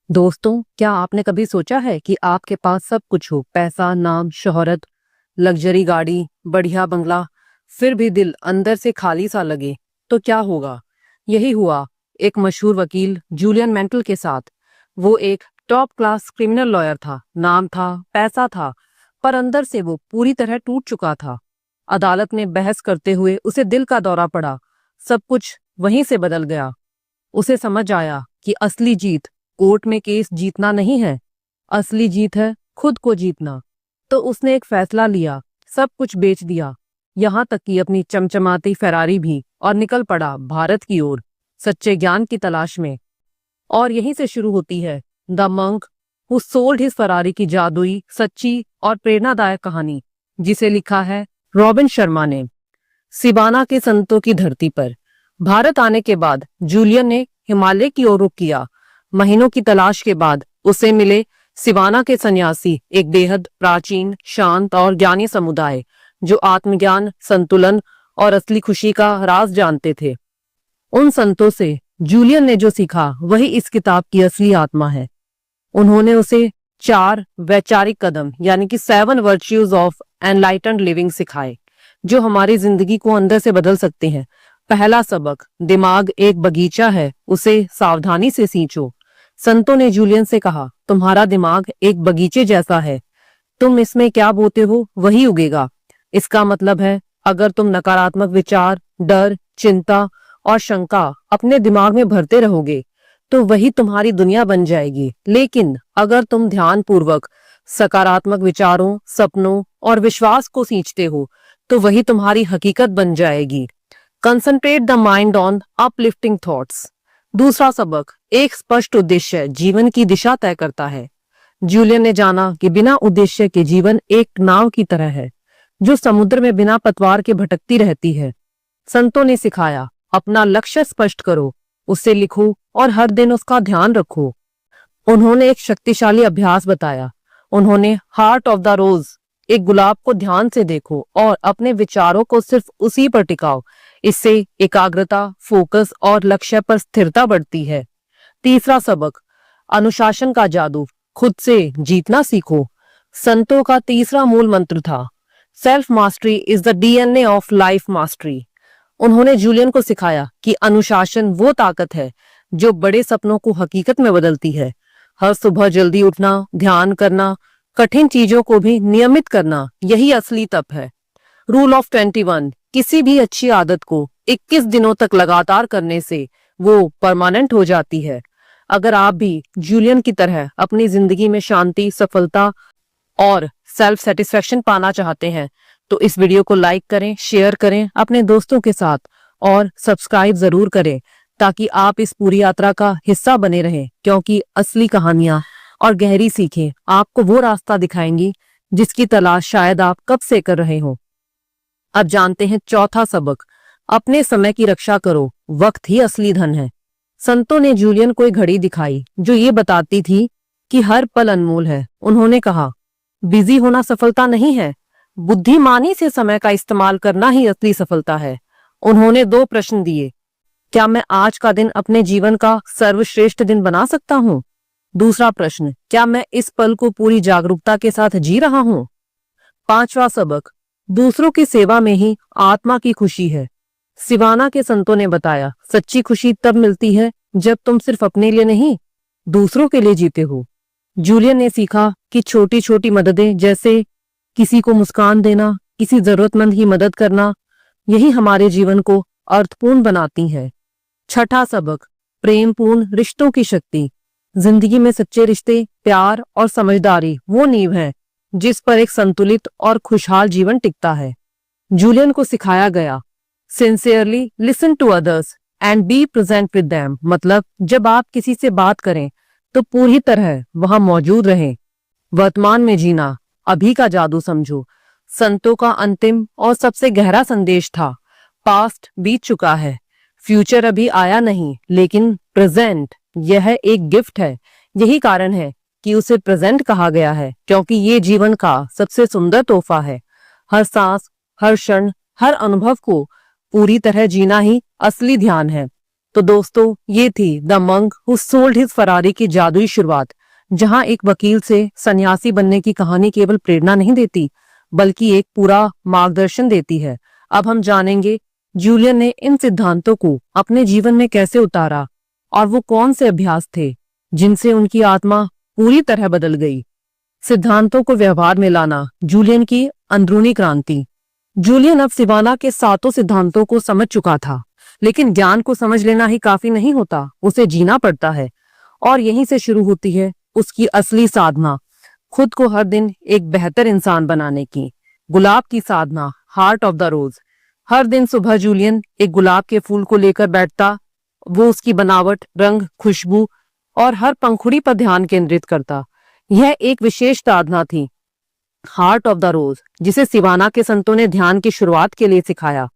दोस्तों, क्या आपने कभी सोचा है कि आपके पास सब कुछ हो, पैसा, नाम, शोहरत, लग्जरी गाड़ी, बढ़िया बंगला, फिर भी दिल अंदर से खाली सा लगे तो क्या होगा? यही हुआ एक मशहूर वकील जूलियन मेंटल के साथ। वो एक टॉप क्लास क्रिमिनल लॉयर था, नाम था, पैसा था, पर अंदर से वो पूरी तरह टूट चुका था। अदालत में बहस करते हुए उसे दिल का दौरा पड़ा। सब कुछ वहीं से बदल गया। उसे समझ आया कि असली जीत कोर्ट में केस जीतना नहीं है, असली जीत है खुद को जीतना। तो उसने एक फैसला लिया, सब कुछ बेच दिया, यहाँ तक कि अपनी चमचमाती फेरारी भी, और निकल पड़ा भारत की ओर, सच्चे ज्ञान की तलाश में। और यहीं से शुरू होती है the monk who sold his Ferrari की जादुई, सच्ची और प्रेरणादायक कहानी, जिसे लिखा है रॉबिन शर्मा ने। सिवाना के संतों की धरती पर भारत आने के बाद जूलियन ने हिमालय की ओर रुख किया। महीनों की तलाश के बाद उसे मिले सिवाना के सन्यासी, एक बेहद प्राचीन, शांत और ज्ञानी समुदाय जो आत्मज्ञान, संतुलन और असली खुशी का राज जानते थे। उन संतों से जूलियन ने जो सीखा वही इस किताब की असली आत्मा है। उन्होंने उसे 4 वैचारिक कदम यानी कि 7 वर्च्यूज ऑफ एनलाइटेंड लिविंग सिखाए, जो हमारी जिंदगी को अंदर से बदल सकते हैं। पहला सबक, दिमाग एक बगीचा है, उसे सावधानी से सींचो। संतों ने जूलियन से कहा, तुम्हारा दिमाग एक बगीचे जैसा है, तुम इसमें क्या बोते हो वही उगेगा। इसका मतलब है, अगर तुम नकारात्मक विचार, डर, चिंता और शंका अपने दिमाग में भरते रहोगे तो वही तुम्हारी दुनिया बन जाएगी। लेकिन अगर तुम ध्यान पूर्वक सकारात्मक विचारों, सपनों और विश्वास को सींचते हो तो वही तुम्हारी हकीकत बन जाएगी। Concentrate the mind on uplifting thoughts. दूसरा सबक, एक स्पष्ट उद्देश्य जीवन की दिशा तय करता है। जूलियन ने जाना कि बिना उद्देश्य के जीवन एक नाव की तरह है जो समुद्र में बिना पतवार के भटकती रहती है। संतों ने सिखाया, अपना लक्ष्य स्पष्ट करो, उसे लिखो और हर दिन उसका ध्यान रखो। उन्होंने एक शक्तिशाली अभ्यास बताया। उन्होंने हार्ट ऑफ द रोज, एक गुलाब को ध्यान से देखो और अपने विचारों को सिर्फ उसी पर टिकाओ। इससे एकाग्रता, फोकस और लक्ष्य पर स्थिरता बढ़ती है। तीसरा सबक, अनुशासन का जादू, खुद से जीतना सीखो। संतों का तीसरा मूल मंत्र था, self mastery is the DNA of life mastery. उन्होंने जूलियन को सिखाया कि अनुशासन वो ताकत है जो बड़े सपनों को हकीकत में बदलती है। हर सुबह जल्दी उठना, ध्यान करना, कठिन चीजों को भी नियमित करना, यही असली तप है। रूल ऑफ 21, किसी भी अच्छी आदत को 21 दिनों तक लगातार करने से वो परमानेंट हो जाती है। अगर आप भी जूलियन की तरह अपनी जिंदगी में शांति, सफलता और सेल्फ सेटिस्फेक्शन पाना चाहते हैं तो इस वीडियो को लाइक करें, शेयर करें अपने दोस्तों के साथ और सब्सक्राइब जरूर करें ताकि आप इस पूरी यात्रा का हिस्सा बने रहें, क्योंकि असली कहानियां और गहरी सीखें आपको वो रास्ता दिखाएंगी जिसकी तलाश शायद आप कब से कर रहे हो। अब जानते हैं चौथा सबक, अपने समय की रक्षा करो, वक्त ही असली धन है। संतों ने जूलियन को एक घड़ी दिखाई जो ये बताती थी कि हर पल अनमोल है। उन्होंने कहा, बिजी होना सफलता नहीं है, बुद्धिमानी से समय का इस्तेमाल करना ही असली सफलता है। उन्होंने 2 प्रश्न दिए, क्या मैं आज का दिन अपने जीवन का सर्वश्रेष्ठ दिन बना सकता हूँ? दूसरा प्रश्न, क्या मैं इस पल को पूरी जागरूकता के साथ जी रहा हूँ? पांचवा सबक, दूसरों की सेवा में ही आत्मा की खुशी है। सिवाना के संतों ने बताया, सच्ची खुशी तब मिलती है जब तुम सिर्फ अपने लिए नहीं, दूसरों के लिए जीते हो। जूलियन ने सीखा कि छोटी छोटी मददें, जैसे किसी को मुस्कान देना, किसी जरूरतमंद की मदद करना, यही हमारे जीवन को अर्थपूर्ण बनाती है। छठा सबक, प्रेमपूर्ण रिश्तों की शक्ति। जिंदगी में सच्चे रिश्ते, प्यार और समझदारी वो नींव है जिस पर एक संतुलित और खुशहाल जीवन टिकता है। जूलियन को सिखाया गया, sincerely listen to others and be present with them, मतलब जब आप किसी से बात करें तो पूरी तरह वहां मौजूद रहें। वर्तमान में जीना, अभी का जादू समझो। संतों का अंतिम और सबसे गहरा संदेश था, पास्ट बीत चुका है, फ्यूचर अभी आया नहीं, लेकिन प्रेजेंट यह एक गिफ्ट है। यही कारण है कि उसे प्रेजेंट कहा गया है, क्योंकि ये जीवन का सबसे सुंदर तोहफा है। हर सांस, हर क्षण, हर अनुभव को पूरी तरह जीना ही असली ध्यान है। तो दोस्तों, ये थी the monk who sold his Ferrari की जादुई शुरुआत, जहां एक वकील से सन्यासी बनने की कहानी केवल प्रेरणा नहीं देती बल्कि एक पूरा मार्गदर्शन देती है। अब हम जानेंगे जूलियन ने इन सिद्धांतों को अपने जीवन में कैसे उतारा और वो कौन से अभ्यास थे जिनसे उनकी आत्मा पूरी तरह बदल गई। सिद्धांतों को व्यवहार में लाना, जूलियन की अंदरूनी क्रांति। जूलियन अब सिवाना के 7 सिद्धांतों को समझ चुका था, लेकिन ज्ञान को समझ लेना ही काफी नहीं होता, उसे जीना पड़ता है। और यहीं से शुरू होती है उसकी असली साधना, खुद को हर दिन एक बेहतर इंसान बनाने की। गुलाब की साधना, हार्ट ऑफ द रोज। हर दिन सुबह जूलियन एक गुलाब के फूल को लेकर बैठता, वो उसकी बनावट, रंग, खुशबू और हर पंखुड़ी पर ध्यान केंद्रित करता। यह एक विशेष साधना थी, हार्ट ऑफ द रोज, जिसे सिवाना के संतों ने ध्यान की शुरुआत के लिए सिखाया।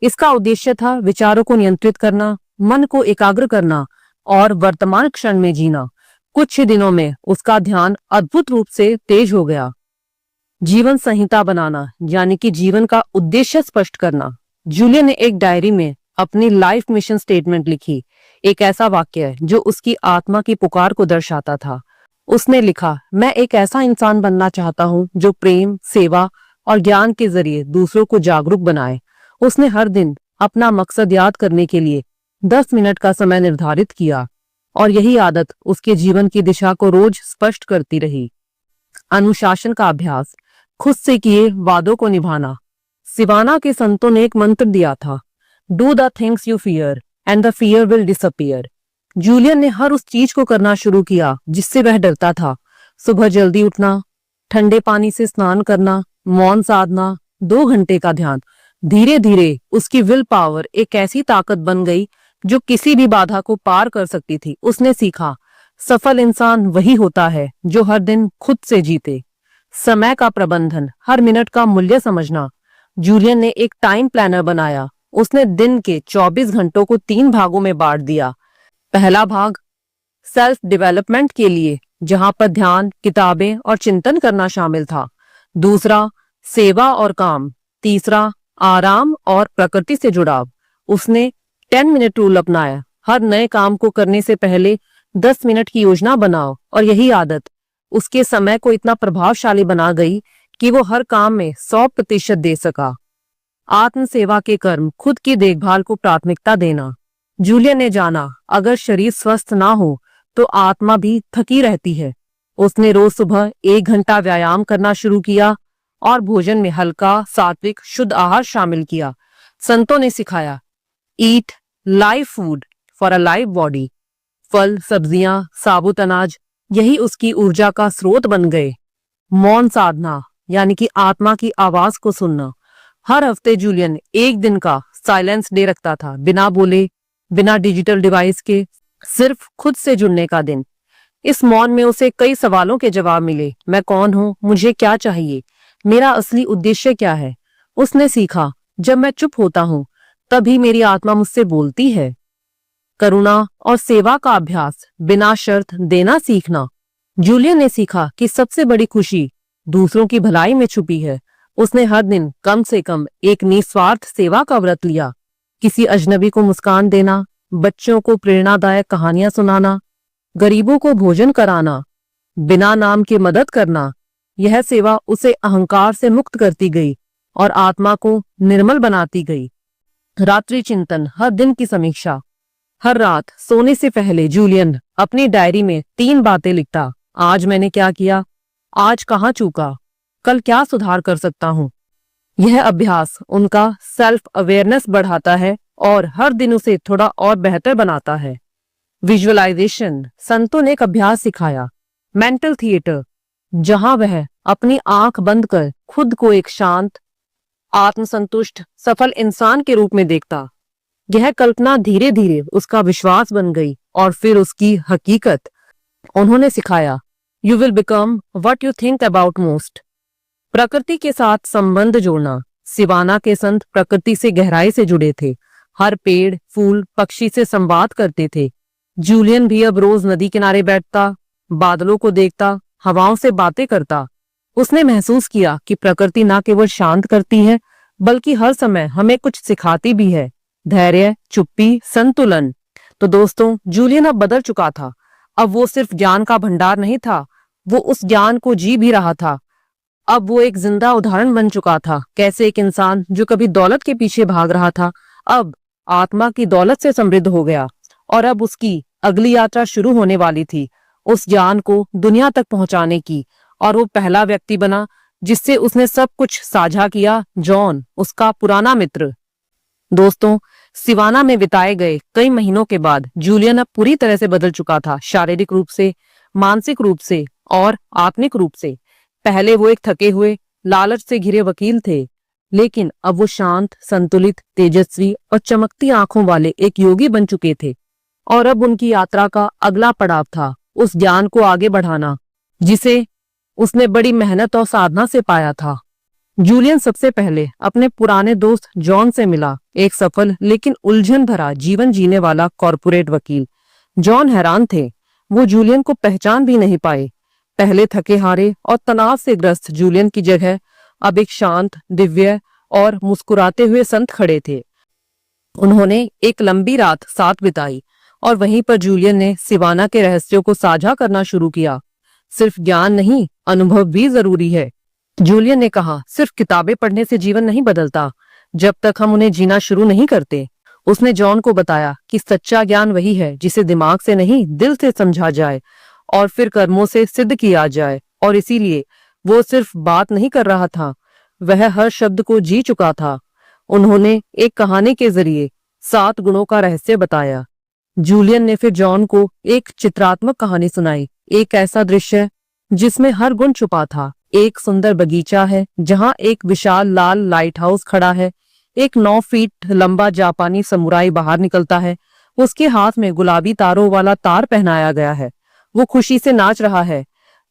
इसका उद्देश्य था विचारों को नियंत्रित करना, मन को एकाग्र करना और वर्तमान क्षण में जीना। कुछ ही दिनों में उसका ध्यान अद्भुत रूप से तेज हो गया। जीवन संहिता बनाना, यानी कि जीवन का उद्देश्य स्पष्ट करना। जूलियन ने एक डायरी में अपनी लाइफ मिशन स्टेटमेंट लिखी, एक ऐसा वाक्य जो उसकी आत्मा की पुकार को दर्शाता था। उसने लिखा, मैं एक ऐसा इंसान बनना चाहता हूं जो प्रेम, सेवा और ज्ञान के जरिए दूसरों को जागरूक बनाए। उसने हर दिन अपना मकसद याद करने के लिए 10 मिनट का समय निर्धारित किया और यही आदत उसके जीवन की दिशा को रोज स्पष्ट करती रही। अनुशासन का अभ्यास, खुद से किए वादों को निभाना। सिवाना के संतों ने एक मंत्र दिया था, do the things you fear and the fear will disappear. Julian ने हर उस चीज को करना शुरू किया जिससे वह डरता था। सुबह जल्दी उठना, ठंडे पानी से स्नान करना, मौन साधना, 2 घंटे का ध्यान। धीरे धीरे उसकी विल पावर एक ऐसी ताकत बन गई जो किसी भी बाधा को पार कर सकती थी। उसने सीखा, सफल इंसान वही होता है जो हर दिन खुद से जीते। समय का प्रबंधन, हर मिनट का मूल्य समझना। जूलियन ने एक टाइम प्लानर बनाया। उसने दिन के 24 घंटों को 3 भागों में बांट दिया। पहला भाग सेल्फ डेवलपमेंट के लिए, जहां पर ध्यान, किताबें और चिंतन करना शामिल था। दूसरा, सेवा और काम। तीसरा, आराम और प्रकृति से जुड़ाव। उसने 10 मिनट रूल अपनाया, हर नए काम को करने से पहले 10 मिनट की योजना बनाओ। और यही आदत उसके समय को इतना प्रभावशाली बना गई कि वो हर काम में 100% दे सका। आत्म सेवा के कर्म, खुद की देखभाल को प्राथमिकता देना। जूलियन ने जाना, अगर शरीर स्वस्थ ना हो तो आत्मा भी थकी रहती है। उसने रोज सुबह 1 घंटा व्यायाम करना शुरू किया और भोजन में हल्का, सात्विक, शुद्ध आहार शामिल किया। संतों ने सिखाया, eat live food for a live body. फल, सब्जियां, साबुत अनाज, यही उसकी ऊर्जा का स्रोत बन गए। मौन साधना, यानी कि आत्मा की आवाज को सुनना। हर हफ्ते जूलियन 1 दिन का साइलेंस डे रखता था, बिना बोले, बिना डिजिटल डिवाइस के, सिर्फ खुद से जुड़ने का दिन। इस मौन में उसे कई सवालों के जवाब मिले। मैं कौन हूँ, मुझे क्या चाहिए, मेरा असली उद्देश्य क्या है। उसने सीखा, जब मैं चुप होता हूँ तभी मेरी आत्मा मुझसे बोलती है। करुणा और सेवा का अभ्यास, बिना शर्त देना सीखना। जूलियन ने सीखा कि सबसे बड़ी खुशी दूसरों की भलाई में छुपी है। उसने हर दिन कम से कम एक निस्वार्थ सेवा का व्रत लिया। किसी अजनबी को मुस्कान देना, बच्चों को प्रेरणादायक कहानियां सुनाना, गरीबों को भोजन कराना, बिना नाम के मदद करना। यह सेवा उसे अहंकार से मुक्त करती गई और आत्मा को निर्मल बनाती गई। रात्रि चिंतन, हर दिन की समीक्षा। हर रात सोने से पहले जूलियन अपनी डायरी में 3 बातें लिखता। आज मैंने क्या किया, आज कहाँ चूका, कल क्या सुधार कर सकता हूँ। यह अभ्यास उनका सेल्फ अवेयरनेस बढ़ाता है और हर दिन उसे थोड़ा और बेहतर बनाता है। विजुअलाइजेशन, संतों ने एक अभ्यास सिखाया, मेंटल थिएटर, जहां वह अपनी आंख बंद कर खुद को एक शांत, आत्मसंतुष्ट, सफल इंसान के रूप में देखता। यह कल्पना धीरे धीरे उसका विश्वास बन गई और फिर उसकी हकीकत। उन्होंने सिखाया, you will become what you think about most. प्रकृति के साथ संबंध जोड़ना। सिवाना के संत प्रकृति से गहराई से जुड़े थे। हर पेड़, फूल, पक्षी से संवाद करते थे। जूलियन भी अब रोज नदी किनारे बैठता, बादलों को देखता, हवाओं से बातें करता। उसने महसूस किया कि प्रकृति न केवल शांत करती है बल्कि हर समय हमें कुछ सिखाती भी है। धैर्य, चुप्पी, संतुलन। तो दोस्तों, जूलियन अब बदल चुका था। अब वो सिर्फ ज्ञान का भंडार नहीं था, वो उस ज्ञान को जी भी रहा था। अब वो एक जिंदा उदाहरण बन चुका था, कैसे एक इंसान जो कभी दौलत के पीछे भाग रहा था, अब आत्मा की दौलत से समृद्ध हो गया। और अब उसकी अगली यात्रा शुरू होने वाली थी, उस ज्ञान को दुनिया तक पहुंचाने की। और वो पहला व्यक्ति बना जिससे उसने सब कुछ साझा किया, जॉन, उसका पुराना मित्र। दोस्तों, सिवाना में बिताए गए कई महीनों के बाद जूलियन अब पूरी तरह से बदल चुका था, शारीरिक रूप से, मानसिक रूप से और आत्मिक रूप से। पहले वो एक थके हुए, लालच से घिरे वकील थे, लेकिन अब वो शांत, संतुलित, तेजस्वी और चमकती आंखों वाले एक योगी बन चुके थे। और अब उनकी यात्रा का अगला पड़ाव था उस ज्ञान को आगे बढ़ाना जिसे उसने बड़ी मेहनत और साधना से पाया था। जूलियन सबसे पहले अपने पुराने दोस्त जॉन से मिला, एक सफल लेकिन उलझन भरा जीवन जीने वाला कॉर्पोरेट वकील। जॉन हैरान थे, वो जूलियन को पहचान भी नहीं पाए। पहले थके हारे और तनाव से ग्रस्त जूलियन की जगह अब एक शांत, दिव्य और मुस्कुराते हुए संत खड़े थे। उन्होंने एक लंबी रात साथ बिताई और वहीं पर जूलियन ने सिवाना के रहस्यों को साझा करना शुरू किया। सिर्फ ज्ञान नहीं, अनुभव भी जरूरी है, जूलियन ने कहा। सिर्फ किताबें पढ़ने से जीवन नहीं बदलता जब तक हम उन्हें जीना शुरू नहीं करते। उसने जॉन को बताया कि सच्चा ज्ञान वही है जिसे दिमाग से नहीं, दिल से समझा जाए और फिर कर्मों से सिद्ध किया जाए। और इसीलिए वो सिर्फ बात नहीं कर रहा था, वह हर शब्द को जी चुका था। उन्होंने एक कहानी के जरिए 7 गुणों का रहस्य बताया। जूलियन ने फिर जॉन को एक चित्रात्मक कहानी सुनाई, एक ऐसा दृश्य जिसमें हर गुण छुपा था। एक सुंदर बगीचा है जहां एक विशाल लाल लाइट हाउस खड़ा है। एक 9 फीट लंबा जापानी समुराई बाहर निकलता है, उसके हाथ में गुलाबी तारों वाला तार पहनाया गया है। वो खुशी से नाच रहा है।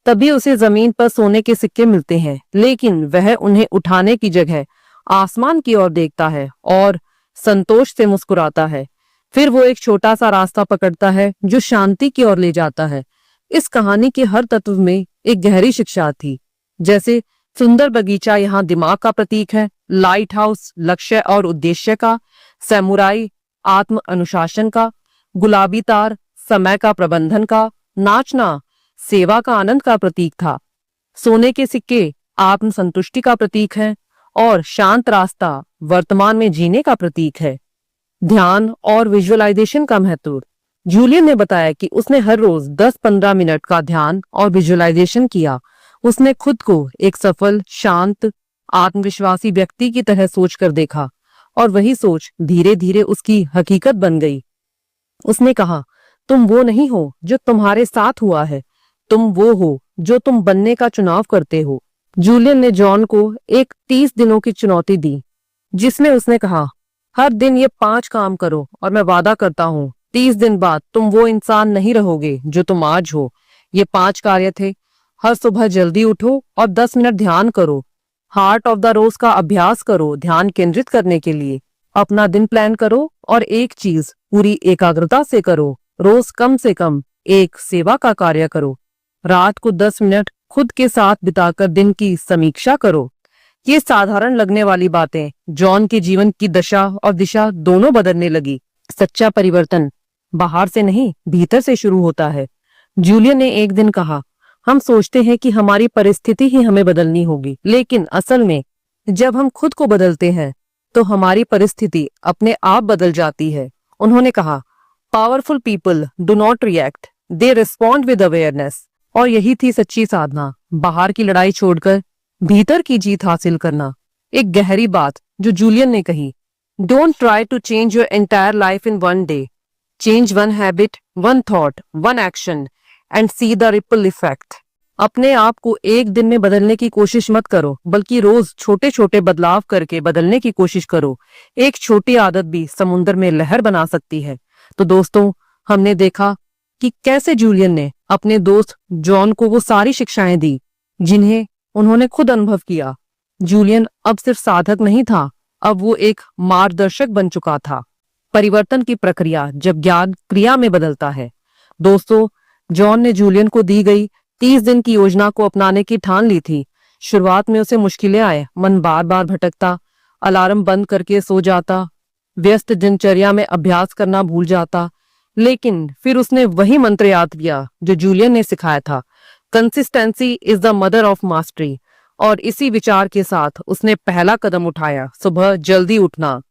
तभी उसे जमीन पर सोने के सिक्के मिलते हैं, लेकिन वह उन्हें उठाने की जगह आसमान की ओर देखता है और संतोष से मुस्कुराता है। फिर वो एक छोटा सा रास्ता पकड़ता है जो शांति की ओर ले जाता है। इस कहानी के हर तत्व में एक गहरी शिक्षा थी, जैसे सुंदर बगीचा यहाँ दिमाग का प्रतीक है, लाइट हाउस लक्ष्य और उद्देश्य का, सैमुराई आत्म अनुशासन का, गुलाबी तार समय का प्रबंधन का, नाचना सेवा का आनंद का प्रतीक था, सोने के सिक्के आत्म संतुष्टि का प्रतीक है और शांत रास्ता वर्तमान में जीने का प्रतीक है। ध्यान और विजुअलाइजेशन का महत्व। जूलियन ने बताया कि उसने हर रोज 10-15 मिनट का ध्यान और विजुअलाइजेशन किया। उसने खुद को एक सफल, शांत, आत्मविश्वासी व्यक्ति की तरह सोचकर देखा और वही सोच धीरे धीरे उसकी हकीकत बन गई। उसने कहा, तुम वो नहीं हो जो तुम्हारे साथ हुआ है, तुम वो हो जो तुम बनने का चुनाव करते हो। जूलियन ने जॉन को एक 30 दिनों की चुनौती दी, जिसमें उसने कहा, हर दिन ये 5 काम करो और मैं वादा करता हूँ 30 दिन बाद तुम वो इंसान नहीं रहोगे जो तुम आज हो। ये 5 कार्य थे। हर सुबह जल्दी उठो और 10 मिनट ध्यान करो। हार्ट ऑफ द रोज का अभ्यास करो ध्यान केंद्रित करने के लिए। अपना दिन प्लान करो और एक चीज पूरी एकाग्रता से करो। रोज कम से कम एक सेवा का कार्य करो। रात को 10 मिनट खुद के साथ बिताकर दिन की समीक्षा करो। ये साधारण लगने वाली बातें जॉन के जीवन की दशा और दिशा दोनों बदलने लगी। सच्चा परिवर्तन बाहर से नहीं, भीतर से शुरू होता है। जूलियन ने एक दिन कहा, हम सोचते हैं कि हमारी परिस्थिति ही हमें बदलनी होगी, लेकिन असल में जब हम खुद को बदलते हैं तो हमारी परिस्थिति अपने आप बदल जाती है। उन्होंने कहा, powerful people do not react, they respond with awareness. और यही थी सच्ची साधना, बाहर की लड़ाई छोड़कर भीतर की जीत हासिल करना। एक गहरी बात जो जूलियन ने कही, don't try to change your entire life in one day, change one habit, one thought, one action and see the ripple effect. अपने आप को एक दिन में बदलने की कोशिश मत करो, बल्कि रोज छोटे छोटे बदलाव करके बदलने की कोशिश करो। एक छोटी आदत भी समुद्र में लहर बना सकती है। तो दोस्तों, हमने देखा कि कैसे जूलियन ने अपने दोस्त जॉन को वो सारी शिक्षाएं दी जिन्हें उन्होंने खुद अनुभव किया। जूलियन अब सिर्फ साधक नहीं था, अब वो एक मार्गदर्शक बन चुका था। परिवर्तन की प्रक्रिया जब ज्ञान क्रिया में बदलता है। दोस्तों, जॉन ने जूलियन को दी गई 30 दिन की योजना को अपनाने की ठान ली थी। शुरुआत में उसे मुश्किलें आए, मन बार बार भटकता, अलार्म बंद करके सो जाता, व्यस्त दिनचर्या में अभ्यास करना भूल जाता। लेकिन फिर उसने वही मंत्र याद किया जो जूलियन ने सिखाया था, consistency is the mother of mastery. और इसी विचार के साथ उसने पहला कदम उठाया, सुबह जल्दी उठना।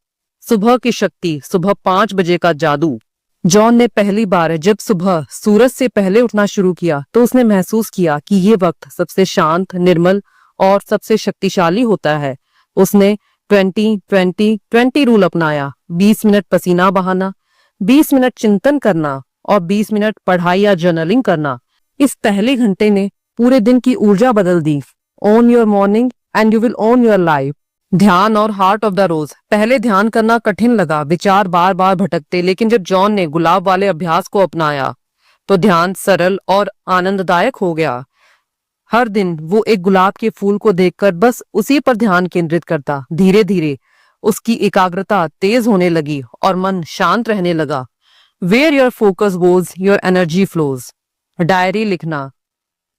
सुबह की शक्ति, सुबह 5 बजे का जादू। जॉन ने पहली बार जब सुबह सूरज से पहले उठना शुरू किया तो उसने महसूस किया कि ये वक्त सबसे शांत, निर्मल और सबसे शक्तिशाली होता है। उसने 20-20-20 रूल अपनाया। 20 मिनट पसीना बहाना, 20 मिनट चिंतन करना और 20 मिनट पढ़ाई या जर्नलिंग करना। इस पहले घंटे ने पूरे दिन की ऊर्जा बदल दी। Own your morning and you will own your life. ध्यान और हार्ट ऑफ द रोज। पहले ध्यान करना कठिन लगा, विचार बार बार भटकते, लेकिन जब जॉन ने गुलाब वाले अभ्यास को अपनाया तो ध्यान सरल और आनंददायक हो गया। हर दिन वो एक गुलाब के फूल को देखकर बस उसी पर ध्यान केंद्रित करता। धीरे धीरे उसकी एकाग्रता तेज होने लगी और मन शांत रहने लगा। Where your focus goes your energy flows. Diary लिखना,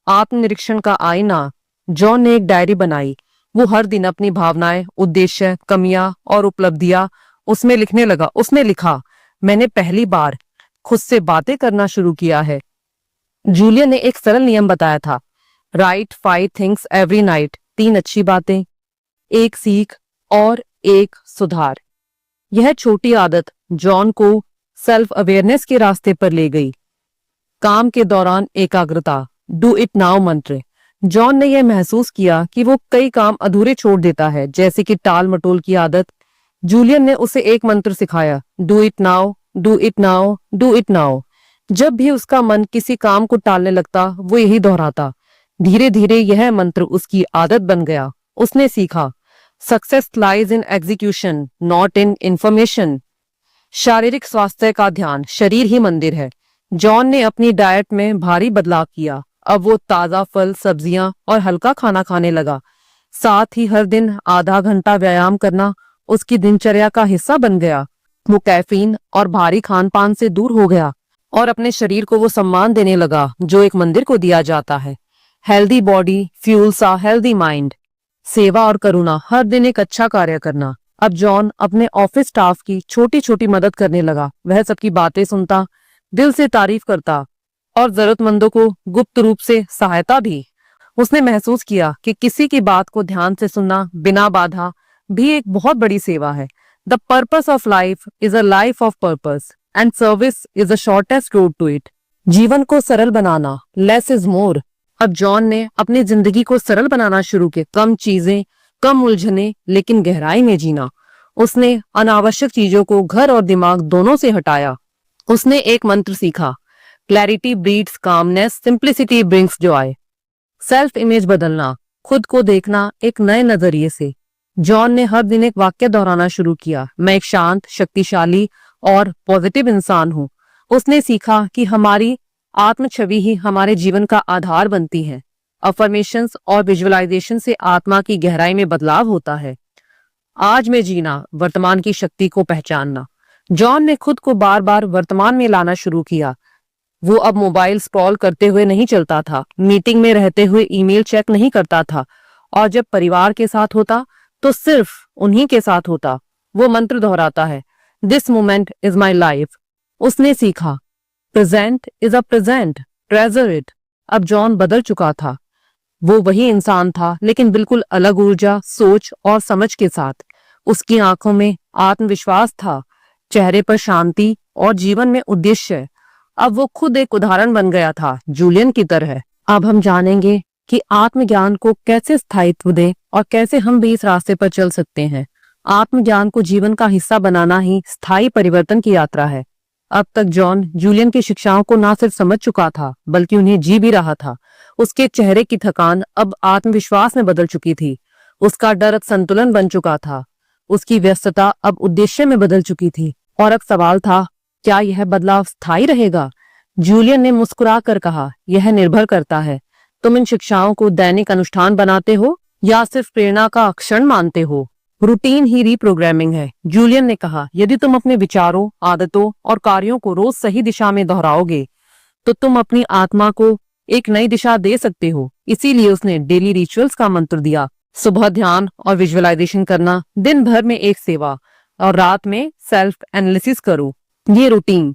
आत्मनिरीक्षण का आईना। जॉन ने एक डायरी बनाई। वो हर दिन अपनी भावनाएं, उद्देश्य, कमियां और उपलब्धियां उसमें लिखने लगा। उसने लिखा, मैंने पहली बार खुद से बातें करना शुरू किया है। जूलियन ने एक सरल नियम बताया था, राइट 5 थिंग्स एवरी नाइट। 3 अच्छी बातें, 1 सीख और 1 सुधार। यह छोटी आदत जॉन को सेल्फ अवेयरनेस के रास्ते पर ले गई। काम के दौरान एकाग्रता, डू इट नाउ मंत्र। जॉन ने यह महसूस किया कि वो कई काम अधूरे छोड़ देता है, जैसे कि टाल मटोल की आदत। जूलियन ने उसे एक मंत्र सिखाया, do it now, do it now, do it now. जब भी उसका मन किसी काम को टालने लगता, वो यही दोहराता। धीरे धीरे यह मंत्र उसकी आदत बन गया। उसने सीखा, success lies in execution not in information. शारीरिक स्वास्थ्य का ध्यान, शरीर ही मंदिर है। जॉन ने अपनी डाइट में भारी बदलाव किया। अब वो ताजा फल, सब्जियां और हल्का खाना खाने लगा। साथ ही हर दिन आधा घंटा व्यायाम करना उसकी दिनचर्या का हिस्सा बन गया। वो कैफीन और भारी खान पान से दूर हो गया और अपने शरीर को वो सम्मान देने लगा जो एक मंदिर को दिया जाता है। Healthy body fuels a healthy mind. सेवा और करुणा, हर दिन एक अच्छा कार्य करना। अब जॉन अपने ऑफिस स्टाफ की छोटी छोटी मदद करने लगा। वह सबकी बातें सुनता, दिल से तारीफ करता और जरूरतमंदों को गुप्त रूप से सहायता भी। उसने महसूस किया कि किसी की बात को ध्यान से सुनना बिना बाधा भी एक बहुत बड़ी सेवा है। The purpose of life is a life of purpose and service is the shortest road to it. जीवन को सरल बनाना, लेस इज मोर। अब जॉन ने अपनी जिंदगी को सरल बनाना शुरू किया। कम चीजें, कम उलझने, लेकिन गहराई में जीना। उसने अनावश्यक चीजों को घर और दिमाग दोनों से हटाया। उसने एक मंत्र सीखा, clarity breeds calmness, simplicity brings Joy. Self image बदलना, खुद को देखना एक नए नजरिए से। जॉन ने हर दिन एक वाक्य दोहराना शुरू किया, मैं एक शांत, शक्तिशाली और पॉजिटिव इंसान हूँ। उसने सीखा कि हमारी आत्म छवि ही हमारे जीवन का आधार बनती है। अफर्मेशंस और विजुअलाइजेशन से आत्मा की गहराई में बदलाव होता है। आज में जीना, वर्तमान की शक्ति को पहचानना। जॉन ने खुद को बार बार वर्तमान में लाना शुरू किया। वो अब मोबाइल स्क्रॉल करते हुए नहीं चलता था, मीटिंग में रहते हुए ईमेल चेक नहीं करता था और जब परिवार के साथ होता तो सिर्फ उन्हीं के साथ होता। वो मंत्र दोहराता है, this moment is my life. उसने सीखा, present is a present, treasure it. अब जॉन बदल चुका था। वो वही इंसान था, लेकिन बिल्कुल अलग ऊर्जा, सोच और समझ के साथ। उसकी आंखों में आत्मविश्वास था, चेहरे पर शांति और जीवन में उद्देश्य। अब वो खुद एक उदाहरण बन गया था, जूलियन की तरह। अब हम जानेंगे कि आत्मज्ञान को कैसे स्थायित्व दें और कैसे हम भी इस रास्ते पर चल सकते हैं। आत्मज्ञान को जीवन का हिस्सा बनाना ही स्थायी परिवर्तन की यात्रा है। अब तक जॉन जूलियन की शिक्षाओं को ना सिर्फ समझ चुका था, बल्कि उन्हें जी भी रहा था। उसके चेहरे की थकान अब आत्मविश्वास में बदल चुकी थी। उसका डर अब संतुलन बन चुका था। उसकी व्यस्तता अब उद्देश्य में बदल चुकी थी। और अब सवाल था, क्या यह बदलाव स्थायी रहेगा? जूलियन ने मुस्कुरा कर कहा, यह निर्भर करता है, तुम इन शिक्षाओं को दैनिक अनुष्ठान बनाते हो या सिर्फ प्रेरणा का क्षण मानते हो। रूटीन ही रीप्रोग्रामिंग है। जूलियन ने कहा, यदि तुम अपने विचारों, आदतों और कार्यों को रोज सही दिशा में दोहराओगे तो तुम अपनी आत्मा को एक नई दिशा दे सकते हो। इसीलिए उसने डेली रिचुअल्स का मंत्र दिया, सुबह ध्यान और विजुअलाइजेशन करना, दिन भर में एक सेवा और रात में सेल्फ एनालिसिस करो। ये रूटीन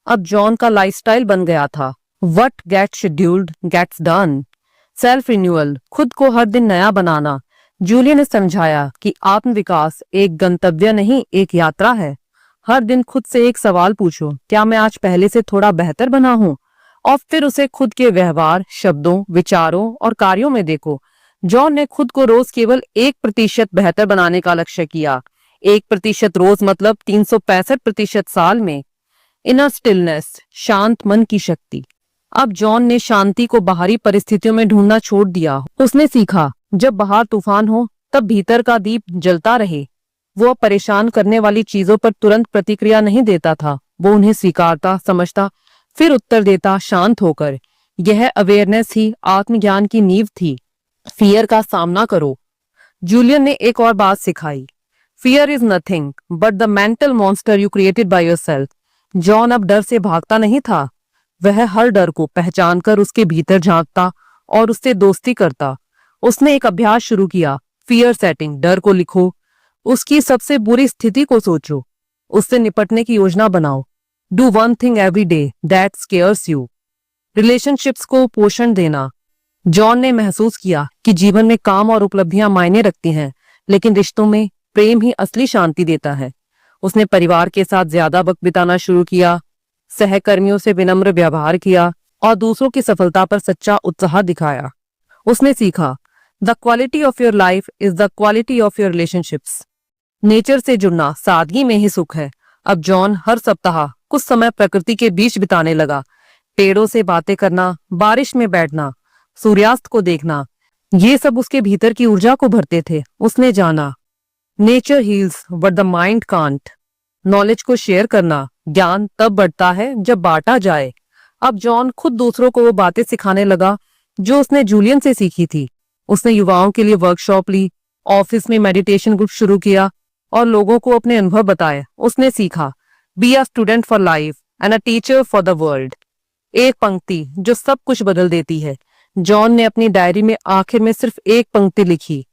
अब जॉन का लाइफस्टाइल बन गया था। What gets scheduled gets done। Self renewal, खुद को हर दिन नया बनाना। जूलियन ने समझाया कि आत्मविकास एक गंतव्य नहीं, एक यात्रा है। हर दिन खुद से एक सवाल पूछो, क्या मैं आज पहले से थोड़ा बेहतर बना हूं? और फिर उसे खुद के व्यवहार, शब्दों, विचारों और कार्यों में देखो। जॉन ने खुद को रोज केवल 1% बेहतर बनाने का लक्ष्य किया। 1% रोज मतलब 365% साल में। इनर स्टिलनेस, शांत मन की शक्ति। अब जॉन ने शांति को बाहरी परिस्थितियों में ढूंढना छोड़ दिया। उसने सीखा, जब बाहर तूफान हो तब भीतर का दीप जलता रहे। वो परेशान करने वाली चीजों पर तुरंत प्रतिक्रिया नहीं देता था, वो उन्हें स्वीकारता, समझता, फिर उत्तर देता शांत होकर। यह अवेयरनेस ही आत्मज्ञान की नींव थी। फियर का सामना करो। जूलियन ने एक और बात सिखाई, fear is nothing but the mental monster you created by yourself. John अब डर से भागता नहीं था, वह हर डर को पहचानकर उसके भीतर झांकता और उससे दोस्ती करता। उसने एक अभ्यास शुरू किया, फियर सेटिंग। डर को लिखो, उसकी सबसे बुरी स्थिति को सोचो, उससे निपटने की योजना बनाओ। Do one thing every day that scares you. Relationships को पोषण देना। जॉन ने महसूस किया कि जीवन में काम और उपलब्धियां मायने रखती हैं, लेकिन रिश्तों में प्रेम ही असली शांति देता है। उसने परिवार के साथ ज्यादा वक्त बिताना शुरू किया, सहकर्मियों से विनम्र व्यवहार किया और दूसरों की सफलता पर सच्चा उत्साह दिखाया। उसने सीखा, the quality of your life is the quality of your relationships. Nature से जुड़ना, सादगी में ही सुख है। अब जॉन हर सप्ताह कुछ समय प्रकृति के बीच बिताने लगा। पेड़ों से बातें करना, बारिश में बैठना, सूर्यास्त को देखना, ये सब उसके भीतर की ऊर्जा को भरते थे। उसने जाना, nature heels but the mind can't. Knowledge को शेयर करना, ज्ञान तब बढ़ता है जब बांटा जाए। अब जॉन खुद दूसरों को वो बातें सिखाने लगा जो उसने जूलियन से सीखी थी। उसने युवाओं के लिए वर्कशॉप ली, ऑफिस में मेडिटेशन ग्रुप शुरू किया और लोगों को अपने अनुभव बताए। उसने सीखा, be a student for life and a teacher for the world. एक पंक्ति जो सब कुछ बदल देती है। जॉन ने अपनी डायरी में आखिर में सिर्फ एक पंक्ति लिखी,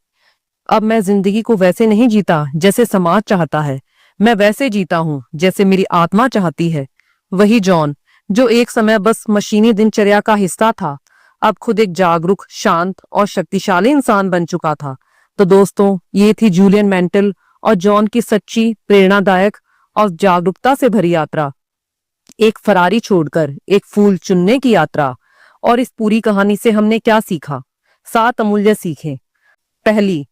अब मैं जिंदगी को वैसे नहीं जीता जैसे समाज चाहता है, मैं वैसे जीता हूं जैसे मेरी आत्मा चाहती है। वही जॉन जो एक समय बस मशीनी दिनचर्या का हिस्सा था, अब खुद एक जागरूक, शांत और शक्तिशाली इंसान बन चुका था। तो दोस्तों, ये थी जूलियन मेंटल और जॉन की सच्ची, प्रेरणादायक और जागरूकता से भरी यात्रा। एक फरारी छोड़कर एक फूल चुनने की यात्रा। और इस पूरी कहानी से हमने क्या सीखा? 7 अमूल्य सीखें। पहली,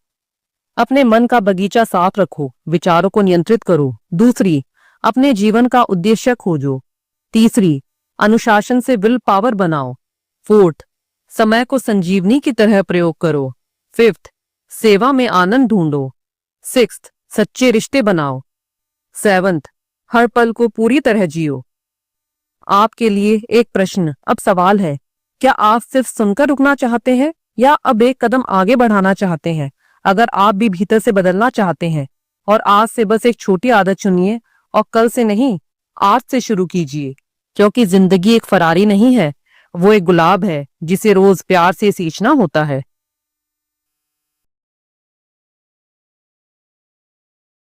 अपने मन का बगीचा साफ रखो, विचारों को नियंत्रित करो। दूसरी, अपने जीवन का उद्देश्य खोजो। तीसरी, अनुशासन से विल पावर बनाओ। फोर्थ, समय को संजीवनी की तरह प्रयोग करो। फिफ्थ, सेवा में आनंद ढूंढो। सिक्स्थ, सच्चे रिश्ते बनाओ। सेवंथ, हर पल को पूरी तरह जियो। आपके लिए एक प्रश्न, अब सवाल है, क्या आप सिर्फ सुनकर रुकना चाहते हैं या अब एक कदम आगे बढ़ाना चाहते हैं? अगर आप भी भीतर से बदलना चाहते हैं और आज से बस एक छोटी आदत चुनिए और कल से नहीं, आज से शुरू कीजिए। क्योंकि जिंदगी एक फरारी नहीं है, वो एक गुलाब है जिसे रोज प्यार से सींचना होता है।